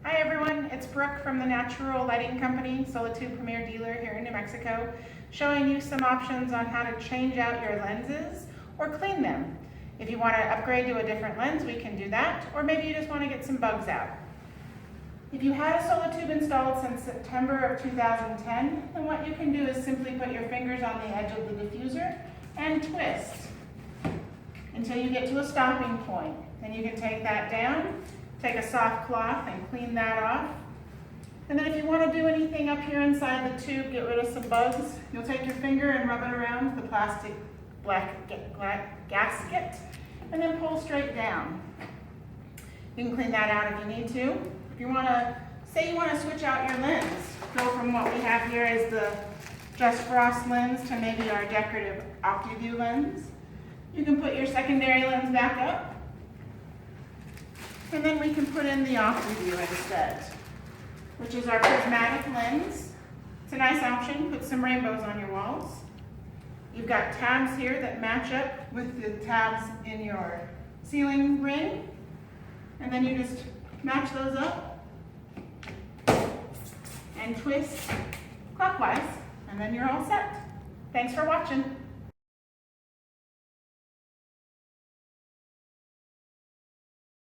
Hi everyone, it's Brooke from the Natural Lighting Company, Solatube Premier Dealer here in New Mexico, showing you some options on how to change out your lenses or clean them. If you want to upgrade to a different lens, we can do that, or maybe you just want to get some bugs out. If you had a Solatube installed since September of 2010, then what you can do is simply put your fingers on the edge of the diffuser and twist until you get to a stopping point. Then you can take that down, take a soft cloth and clean that off. And then if you want to do anything up here inside the tube, get rid of some bugs, you'll take your finger and rub it around the plastic black gasket and then pull straight down. You can clean that out if you need to. If you want to, say you want to switch out your lens, go from what we have here as the Just Frost lens to maybe our decorative OptiView lens. You can put your secondary lens back up, and then we can put in the OptiView instead, which is our prismatic lens. It's a nice option, put some rainbows on your walls. You've got tabs here that match up with the tabs in your ceiling ring, and then you just match those up and twist clockwise, and then you're all set. Thanks for watching.